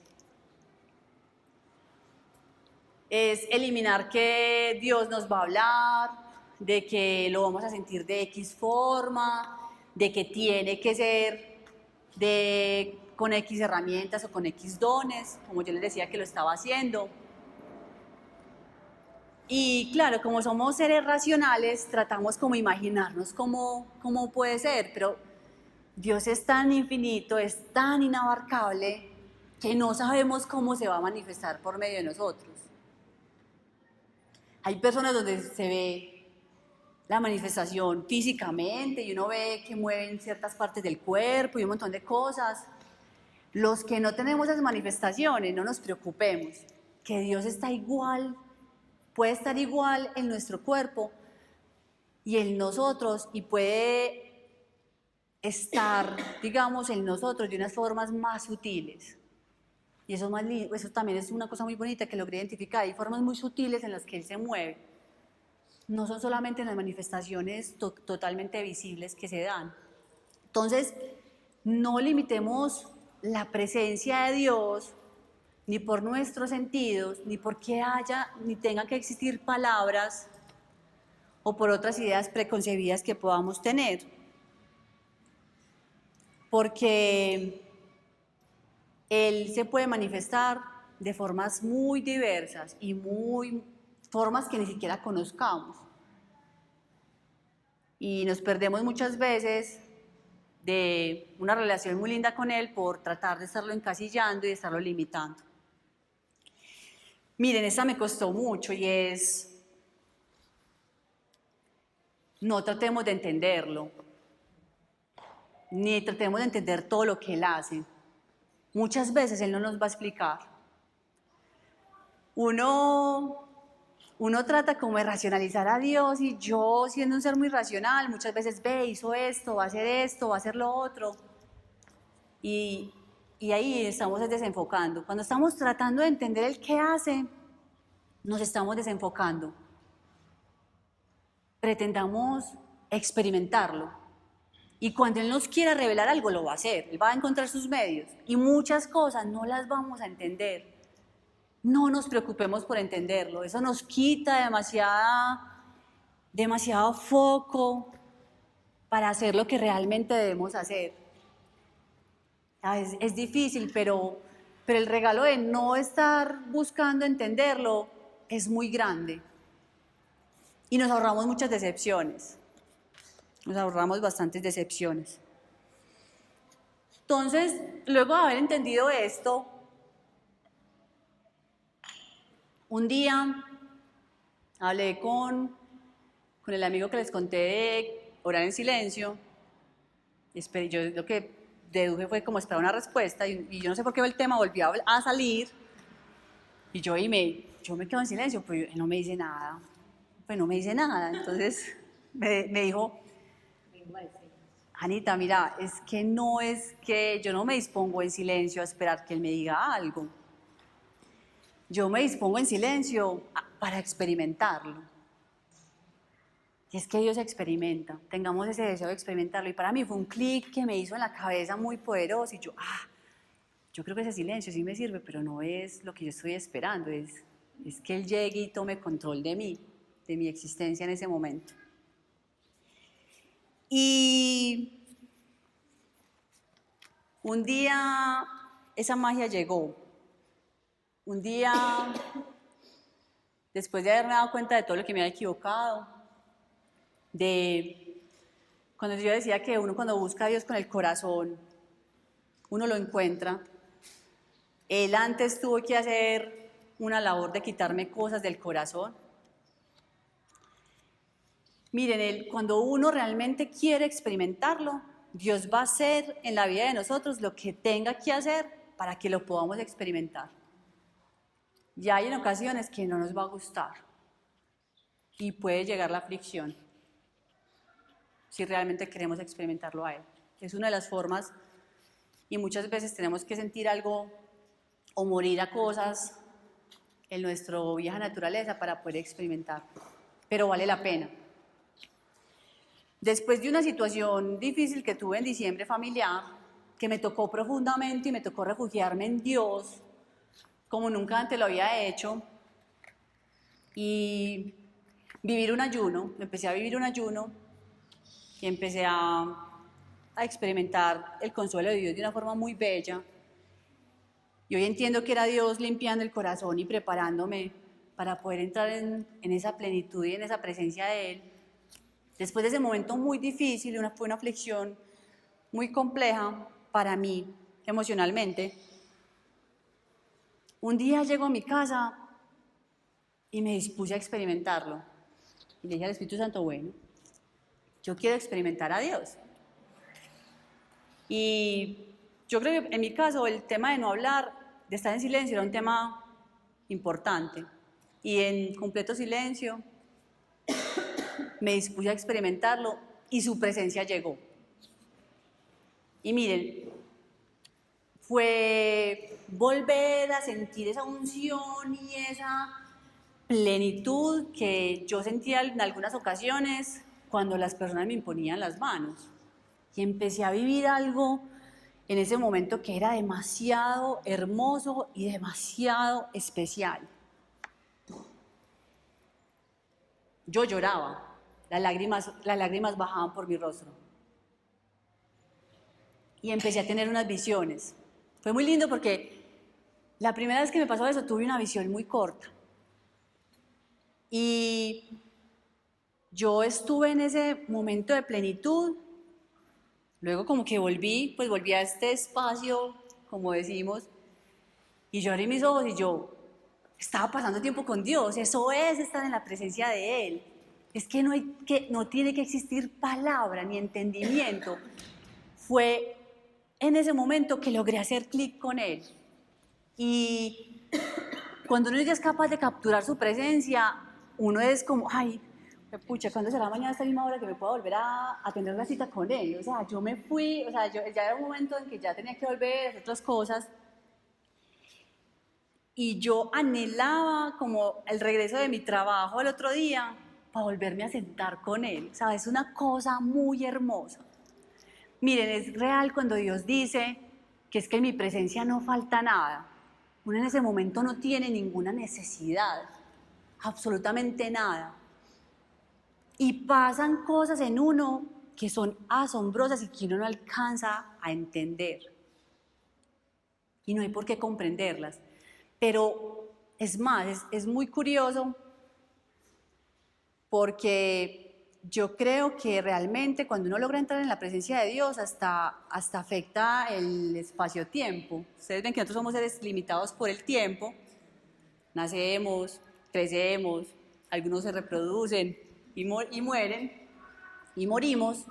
Es eliminar que Dios nos va a hablar, de que lo vamos a sentir de X forma, de que tiene que ser con X herramientas o con X dones, como yo les decía que lo estaba haciendo. Y claro, como somos seres racionales, tratamos como imaginarnos cómo puede ser, pero Dios es tan infinito, es tan inabarcable, que no sabemos cómo se va a manifestar por medio de nosotros. Hay personas donde se ve la manifestación físicamente y uno ve que mueven ciertas partes del cuerpo y un montón de cosas. Los que no tenemos esas manifestaciones, no nos preocupemos, que Dios está igual, puede estar igual en nuestro cuerpo y en nosotros, y puede estar, digamos, en nosotros de unas formas más sutiles. Y eso también es una cosa muy bonita que logré identificar. Hay formas muy sutiles en las que Él se mueve. No son solamente las manifestaciones totalmente visibles que se dan. Entonces, no limitemos la presencia de Dios ni por nuestros sentidos, ni porque ni tengan que existir palabras o por otras ideas preconcebidas que podamos tener. Porque Él se puede manifestar de formas muy diversas y formas que ni siquiera conozcamos. Y nos perdemos muchas veces de una relación muy linda con Él por tratar de estarlo encasillando y de estarlo limitando. Miren, esta me costó mucho y es, no tratemos de entenderlo, ni tratemos de entender todo lo que Él hace. Muchas veces Él no nos va a explicar. Uno uno trata como de racionalizar a Dios y yo, siendo un ser muy racional, muchas veces hizo esto, va a hacer lo otro. Y ahí estamos desenfocando. Cuando estamos tratando de entender el qué hace, nos estamos desenfocando. Pretendamos experimentarlo. Y cuando Él nos quiera revelar algo, lo va a hacer. Él va a encontrar sus medios. Y muchas cosas no las vamos a entender. No nos preocupemos por entenderlo. Eso nos quita demasiado foco para hacer lo que realmente debemos hacer. Es difícil, pero el regalo de no estar buscando entenderlo es muy grande. Y nos ahorramos muchas decepciones. Nos ahorramos bastantes decepciones. Entonces, luego de haber entendido esto, un día hablé con el amigo que les conté de orar en silencio. Yo lo que deduje fue como esperar una respuesta y yo no sé por qué el tema volvió a salir y yo me quedo en silencio, pues él no me dice nada. Entonces me dijo, Anita, mira, es que no es que yo no me dispongo en silencio a esperar que él me diga algo. Yo me dispongo en silencio para experimentarlo. Y es que Dios experimenta, tengamos ese deseo de experimentarlo. Y para mí fue un clic que me hizo en la cabeza muy poderoso. Y yo creo que ese silencio sí me sirve, pero no es lo que yo estoy esperando. Es que Él llegue y tome control de mí, de mi existencia en ese momento. Y un día esa magia llegó. Un día, después de haberme dado cuenta de todo lo que me había equivocado, cuando yo decía que uno cuando busca a Dios con el corazón, uno lo encuentra. Él antes tuvo que hacer una labor de quitarme cosas del corazón. Miren, cuando uno realmente quiere experimentarlo, Dios va a hacer en la vida de nosotros lo que tenga que hacer para que lo podamos experimentar. Ya hay en ocasiones que no nos va a gustar y puede llegar la aflicción si realmente queremos experimentarlo a Él. Es una de las formas y muchas veces tenemos que sentir algo o morir a cosas en nuestra vieja naturaleza para poder experimentar, pero vale la pena. Después de una situación difícil que tuve en diciembre familiar, que me tocó profundamente y me tocó refugiarme en Dios, como nunca antes lo había hecho, y vivir un ayuno, empecé a vivir un ayuno y empecé a experimentar el consuelo de Dios de una forma muy bella. Y hoy entiendo que era Dios limpiando el corazón y preparándome para poder entrar en esa plenitud y en esa presencia de Él. Después de ese momento muy difícil, fue una aflicción muy compleja para mí emocionalmente, un día llego a mi casa y me dispuse a experimentarlo. Y le dije al Espíritu Santo, bueno, yo quiero experimentar a Dios. Y yo creo que en mi caso el tema de no hablar, de estar en silencio, era un tema importante. Y en completo silencio me dispuse a experimentarlo y su presencia llegó. Y miren, fue volver a sentir esa unción y esa plenitud que yo sentía en algunas ocasiones cuando las personas me imponían las manos. Y empecé a vivir algo en ese momento que era demasiado hermoso y demasiado especial. Yo lloraba, las lágrimas bajaban por mi rostro. Y empecé a tener unas visiones. Fue muy lindo porque la primera vez que me pasó eso tuve una visión muy corta. Y yo estuve en ese momento de plenitud, luego como que volví a este espacio, como decimos, y yo abrí mis ojos y yo estaba pasando tiempo con Dios. Eso es estar en la presencia de Él. Es que no tiene que existir palabra ni entendimiento. Fue en ese momento que logré hacer clic con Él. Y cuando uno ya es capaz de capturar su presencia, uno es como, ay, pucha, ¿cuándo será mañana a esta misma hora que me pueda volver a tener la cita con él? O sea, yo me fui, o sea, ya era un momento en que ya tenía que volver a hacer otras cosas. Y yo anhelaba como el regreso de mi trabajo el otro día para volverme a sentar con él. O sea, es una cosa muy hermosa. Miren, es real cuando Dios dice que es que en mi presencia no falta nada. Uno en ese momento no tiene ninguna necesidad, absolutamente nada. Y pasan cosas en uno que son asombrosas y que uno no alcanza a entender. Y no hay por qué comprenderlas. Pero es más, es muy curioso porque yo creo que realmente cuando uno logra entrar en la presencia de Dios hasta afecta el espacio-tiempo. Ustedes ven que nosotros somos seres limitados por el tiempo. Nacemos, crecemos, algunos se reproducen y mueren y morimos.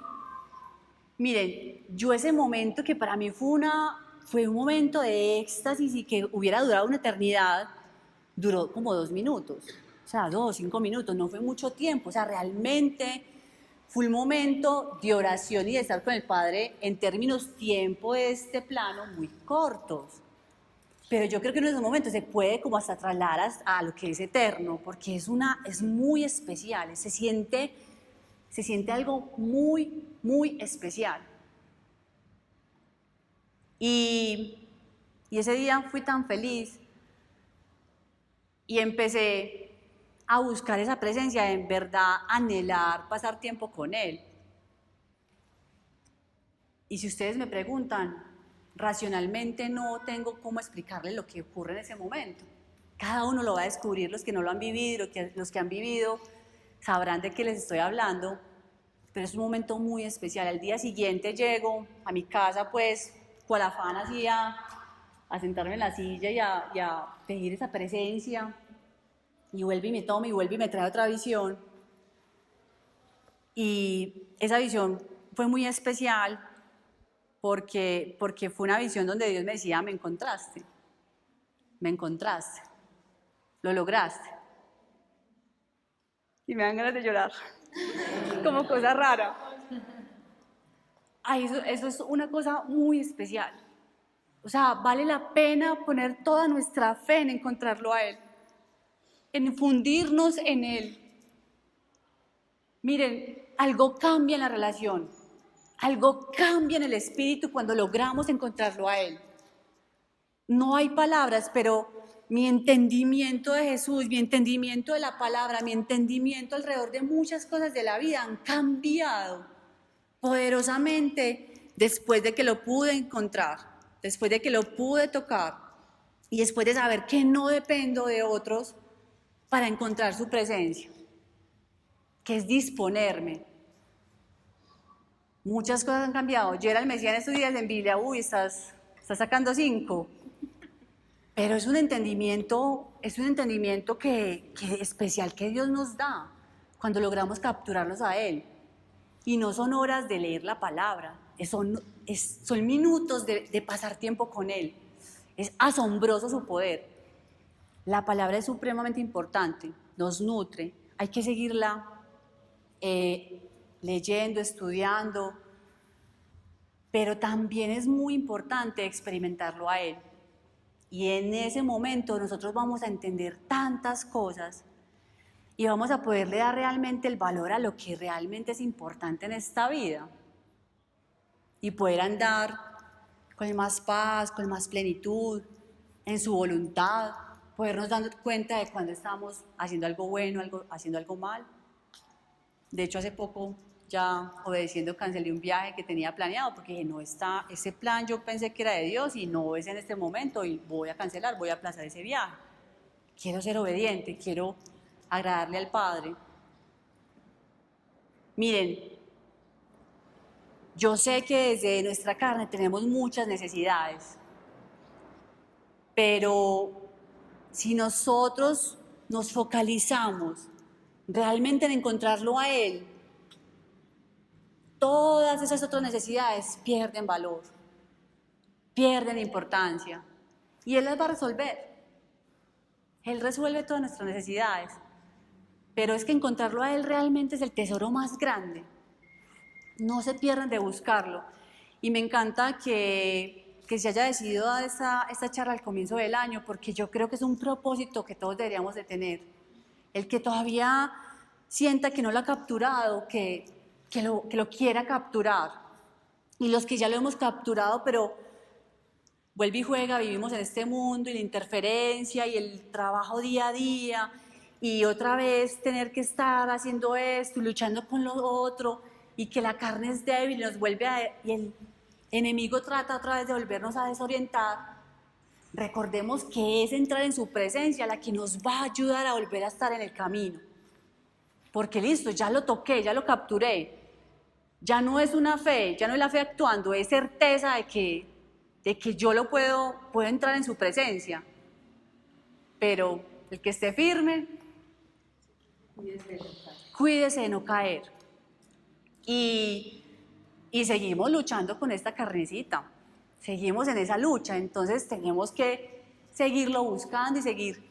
Miren, yo ese momento que para mí fue un momento de éxtasis y que hubiera durado una eternidad, duró como 2 minutos, o sea, 2, 5 minutos, no fue mucho tiempo, o sea, realmente fue un momento de oración y de estar con el Padre en términos tiempo de este plano muy cortos. Pero yo creo que en esos momentos se puede como hasta trasladar a lo que es eterno, porque es muy especial, se siente algo muy, muy especial. Y ese día fui tan feliz y empecé a buscar esa presencia, en verdad anhelar pasar tiempo con él. Y si ustedes me preguntan, racionalmente no tengo cómo explicarles lo que ocurre en ese momento. Cada uno lo va a descubrir, los que no lo han vivido, los que han vivido sabrán de qué les estoy hablando, pero es un momento muy especial. Al día siguiente llego a mi casa, pues, con afán así a sentarme en la silla y a pedir esa presencia, y vuelve y me toma y vuelve y me trae otra visión. Y esa visión fue muy especial porque fue una visión donde Dios me decía, me encontraste, lo lograste. Y me dan ganas de llorar, como cosa rara. Ay, eso es una cosa muy especial. O sea, vale la pena poner toda nuestra fe en encontrarlo a Él, en fundirnos en Él. Miren, algo cambia en la relación, algo cambia en el espíritu cuando logramos encontrarlo a Él. No hay palabras, pero mi entendimiento de Jesús, mi entendimiento de la palabra, mi entendimiento alrededor de muchas cosas de la vida han cambiado poderosamente después de que lo pude encontrar, después de que lo pude tocar y después de saber que no dependo de otros para encontrar su presencia, que es disponerme. Muchas cosas han cambiado. Gerald me decía en estos días en Biblia, uy, estás sacando 5. Pero es un entendimiento que especial que Dios nos da cuando logramos capturarlos a Él. Y no son horas de leer la palabra, son minutos de pasar tiempo con Él. Es asombroso su poder. La palabra es supremamente importante, nos nutre, hay que seguirla leyendo, estudiando, pero también es muy importante experimentarlo a Él. Y en ese momento nosotros vamos a entender tantas cosas y vamos a poderle dar realmente el valor a lo que realmente es importante en esta vida y poder andar con más paz, con más plenitud, en su voluntad, podernos dar cuenta de cuando estamos haciendo algo bueno, haciendo algo mal. De hecho, hace poco, ya obedeciendo, cancelé un viaje que tenía planeado porque no está, ese plan yo pensé que era de Dios y no es en este momento y voy a cancelar, voy a aplazar ese viaje. Quiero ser obediente, quiero agradarle al Padre. Miren, yo sé que desde nuestra carne tenemos muchas necesidades, pero si nosotros nos focalizamos realmente en encontrarlo a Él, todas esas otras necesidades pierden valor, pierden importancia y Él las va a resolver. Él resuelve todas nuestras necesidades, pero es que encontrarlo a Él realmente es el tesoro más grande. No se pierdan de buscarlo. Y me encanta que se haya decidido dar esta charla al comienzo del año, porque yo creo que es un propósito que todos deberíamos de tener. El que todavía sienta que no lo ha capturado, que lo quiera capturar. Y los que ya lo hemos capturado, pero vuelve y juega, vivimos en este mundo y la interferencia y el trabajo día a día, y otra vez tener que estar haciendo esto y luchando con lo otro, y que la carne es débil y nos vuelve y el enemigo trata otra vez de volvernos a desorientar. Recordemos que es entrar en su presencia la que nos va a ayudar a volver a estar en el camino. Porque listo, ya lo toqué, ya lo capturé. Ya no es una fe, ya no es la fe actuando, es certeza de que yo lo puedo entrar en su presencia. Pero el que esté firme, cuídese de no caer. Y seguimos luchando con esta carnecita, seguimos en esa lucha, entonces tenemos que seguirlo buscando y seguir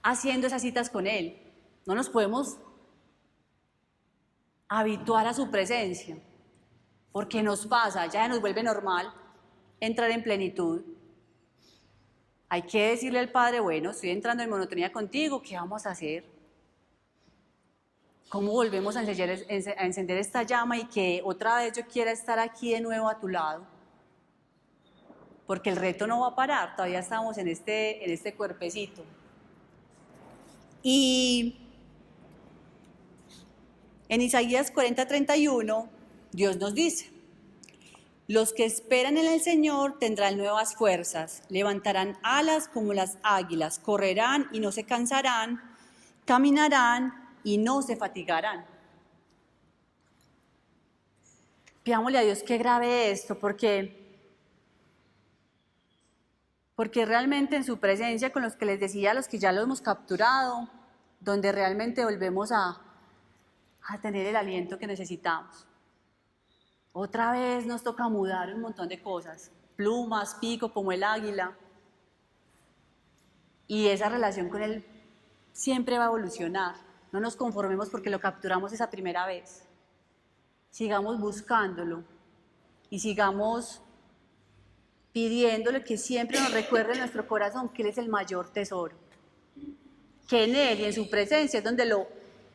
haciendo esas citas con Él. No nos podemos habituar a su presencia, porque nos pasa, ya nos vuelve normal entrar en plenitud. Hay que decirle al Padre, bueno, estoy entrando en monotonía contigo, ¿qué vamos a hacer? ¿Cómo volvemos a encender esta llama y que otra vez yo quiera estar aquí de nuevo a tu lado? Porque el reto no va a parar, todavía estamos en este cuerpecito. Y en Isaías 40:31, Dios nos dice: los que esperan en el Señor tendrán nuevas fuerzas, levantarán alas como las águilas, correrán y no se cansarán, caminarán y no se fatigarán. Pidámosle a Dios que grabe esto, porque realmente en su presencia, con los que les decía, los que ya lo hemos capturado, donde realmente volvemos a tener el aliento que necesitamos. Otra vez nos toca mudar un montón de cosas, plumas, pico como el águila, y esa relación con Él siempre va a evolucionar. No nos conformemos porque lo capturamos esa primera vez. Sigamos buscándolo y sigamos pidiéndole que siempre nos recuerde en nuestro corazón que Él es el mayor tesoro. Que en Él y en su presencia es donde lo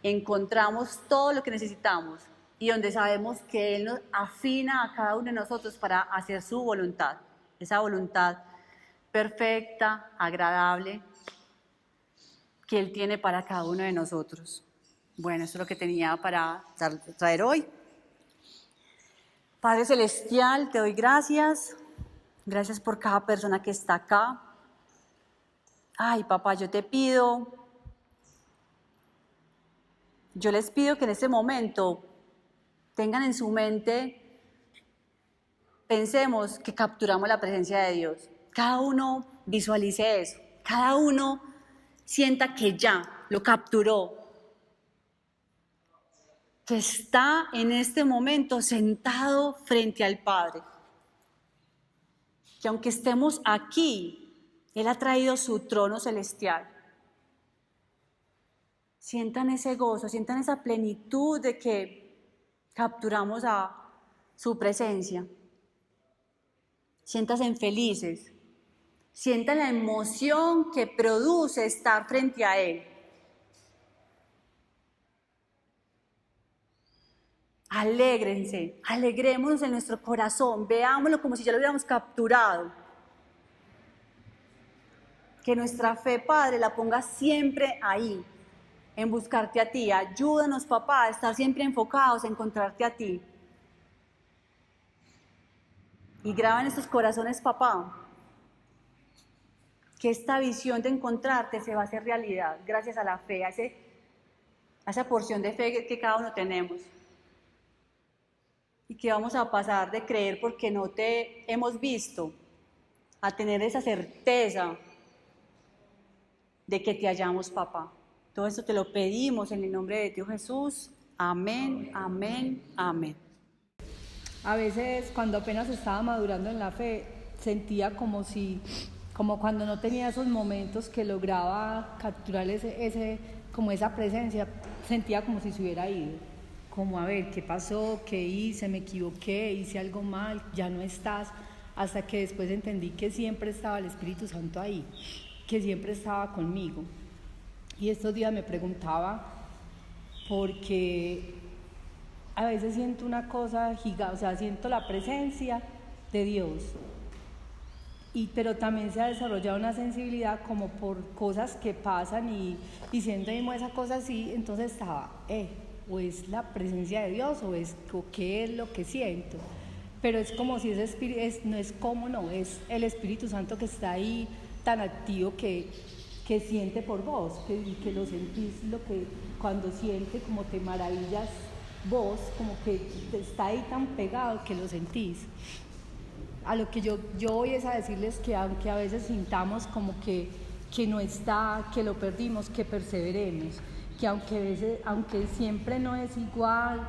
encontramos todo lo que necesitamos y donde sabemos que Él nos afina a cada uno de nosotros para hacer su voluntad. Esa voluntad perfecta, agradable, que Él tiene para cada uno de nosotros. Bueno, eso es lo que tenía para traer hoy. Padre Celestial, te doy gracias. Gracias por cada persona que está acá. Ay, papá, yo les pido que en este momento tengan en su mente, pensemos que capturamos la presencia de Dios. Cada uno visualice eso. Cada uno sienta que ya lo capturó, que está en este momento sentado frente al Padre. Que aunque estemos aquí, Él ha traído su trono celestial. Sientan ese gozo, sientan esa plenitud de que capturamos a su presencia. Siéntanse felices. Sientan la emoción que produce estar frente a Él. Alégrense, alegrémonos en nuestro corazón, veámoslo como si ya lo hubiéramos capturado. Que nuestra fe, Padre, la ponga siempre ahí, en buscarte a ti. Ayúdanos, papá, a estar siempre enfocados en encontrarte a ti. Y graba en nuestros corazones, papá, que esta visión de encontrarte se va a hacer realidad gracias a la fe, a esa porción de fe que cada uno tenemos. Y que vamos a pasar de creer porque no te hemos visto a tener esa certeza de que te hallamos, papá. Todo esto te lo pedimos en el nombre de Dios Jesús. Amén, amén, amén. A veces cuando apenas estaba madurando en la fe, sentía como cuando no tenía esos momentos que lograba capturar como esa presencia, sentía como si se hubiera ido, como a ver, ¿qué pasó? ¿Qué hice? ¿Me equivoqué? ¿Hice algo mal? ¿Ya no estás? Hasta que después entendí que siempre estaba el Espíritu Santo ahí, que siempre estaba conmigo. Y estos días me preguntaba, porque a veces siento una cosa gigante, o sea, siento la presencia de Dios, pero también se ha desarrollado una sensibilidad como por cosas que pasan y siento mismo esa cosa así, entonces estaba, o es la presencia de Dios o qué es lo que siento, pero es como si ese espíritu, es el Espíritu Santo que está ahí tan activo que siente por vos, que lo sentís, lo que cuando siente como te maravillas vos, como que está ahí tan pegado que lo sentís. A lo que yo voy es a decirles que aunque a veces sintamos como que no está, que lo perdimos, que perseveremos, que aunque siempre no es igual,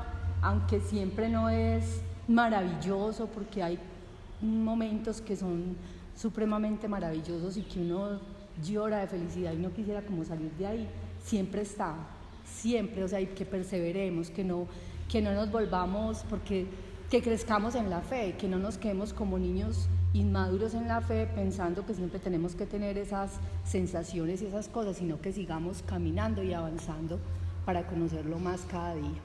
aunque siempre no es maravilloso, porque hay momentos que son supremamente maravillosos y que uno llora de felicidad y no quisiera como salir de ahí, siempre está, siempre, o sea, y que perseveremos, que no nos volvamos, que crezcamos en la fe, que no nos quedemos como niños inmaduros en la fe pensando que siempre tenemos que tener esas sensaciones y esas cosas, sino que sigamos caminando y avanzando para conocerlo más cada día.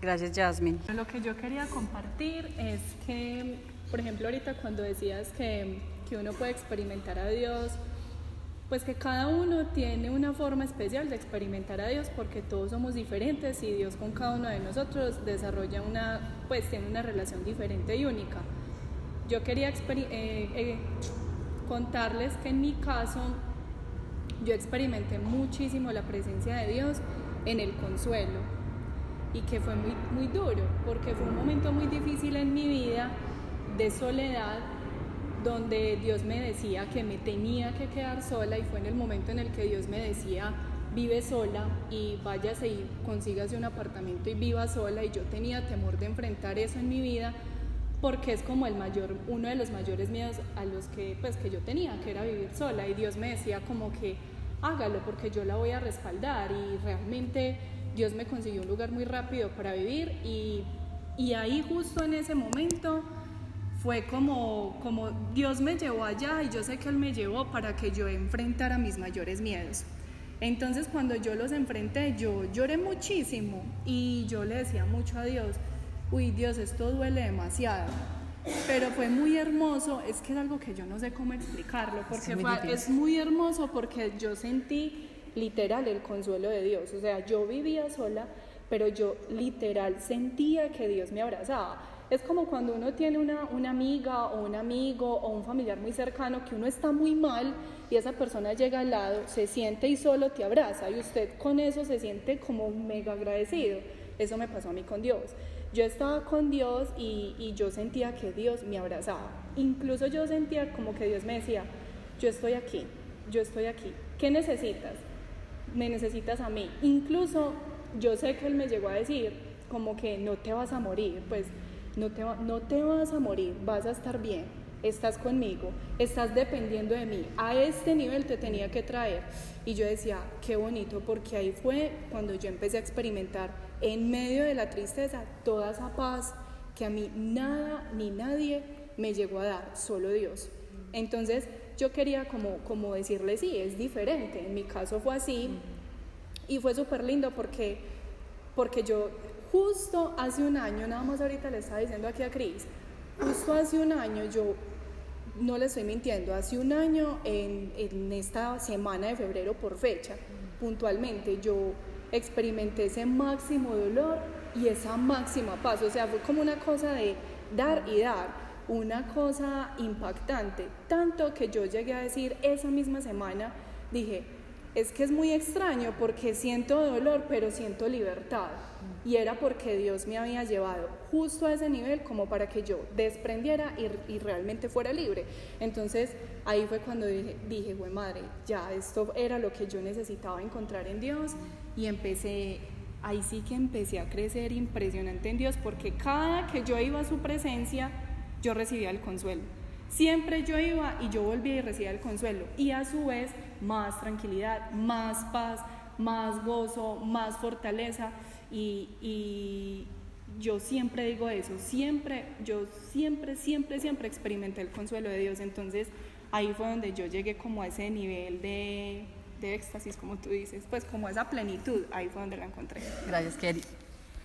Gracias, Jasmine. Lo que yo quería compartir es que, por ejemplo, ahorita cuando decías que uno puede experimentar a Dios, pues que cada uno tiene una forma especial de experimentar a Dios porque todos somos diferentes y Dios con cada uno de nosotros desarrolla tiene una relación diferente y única. Yo quería contarles que en mi caso yo experimenté muchísimo la presencia de Dios en el consuelo y que fue muy, muy duro porque fue un momento muy difícil en mi vida de soledad, donde Dios me decía que me tenía que quedar sola y fue en el momento en el que Dios me decía vive sola y váyase y consígase un apartamento y viva sola, y yo tenía temor de enfrentar eso en mi vida porque es como uno de los mayores miedos a los que yo tenía, que era vivir sola, y Dios me decía como que hágalo porque yo la voy a respaldar, y realmente Dios me consiguió un lugar muy rápido para vivir y ahí justo en ese momento fue como Dios me llevó allá y yo sé que Él me llevó para que yo enfrentara mis mayores miedos. Entonces cuando yo los enfrenté, yo lloré muchísimo y yo le decía mucho a Dios, uy Dios, esto duele demasiado, pero fue muy hermoso, es que es algo que yo no sé cómo explicarlo, porque es muy hermoso porque yo sentí literal el consuelo de Dios, o sea, yo vivía sola, pero yo literal sentía que Dios me abrazaba. Es como cuando uno tiene una amiga o un amigo o un familiar muy cercano que uno está muy mal y esa persona llega al lado, se siente y solo te abraza y usted con eso se siente como mega agradecido. Eso me pasó a mí con Dios. Yo estaba con Dios y yo sentía que Dios me abrazaba. Incluso yo sentía como que Dios me decía, yo estoy aquí, ¿qué necesitas? Me necesitas a mí. Incluso yo sé que Él me llegó a decir como que no te vas a morir, pues no te vas a morir, vas a estar bien, estás conmigo, estás dependiendo de mí, a este nivel te tenía que traer. Y yo decía, qué bonito, porque ahí fue cuando yo empecé a experimentar en medio de la tristeza toda esa paz que a mí nada ni nadie me llegó a dar, solo Dios. Entonces yo quería como decirle, sí, es diferente, en mi caso fue así y fue súper lindo porque yo justo hace un año, nada más ahorita le estaba diciendo aquí a Cris, justo hace un año, yo no le estoy mintiendo, hace un año en esta semana de febrero por fecha, puntualmente, yo experimenté ese máximo dolor y esa máxima paz, o sea, fue como una cosa de dar y dar, una cosa impactante, tanto que yo llegué a decir esa misma semana, dije, es que es muy extraño porque siento dolor, pero siento libertad. Y era porque Dios me había llevado justo a ese nivel como para que yo desprendiera y realmente fuera libre. Entonces ahí fue cuando dije, güey madre, ya esto era lo que yo necesitaba encontrar en Dios, y ahí sí que empecé a crecer impresionante en Dios, porque cada que yo iba a su presencia, yo recibía el consuelo. Siempre yo iba y yo volvía y recibía el consuelo, y a su vez más tranquilidad, más paz, más gozo, más fortaleza y yo siempre digo eso, yo siempre experimenté el consuelo de Dios. Entonces ahí fue donde yo llegué como a ese nivel de éxtasis, como tú dices, pues como esa plenitud, ahí fue donde la encontré. Gracias, Keri.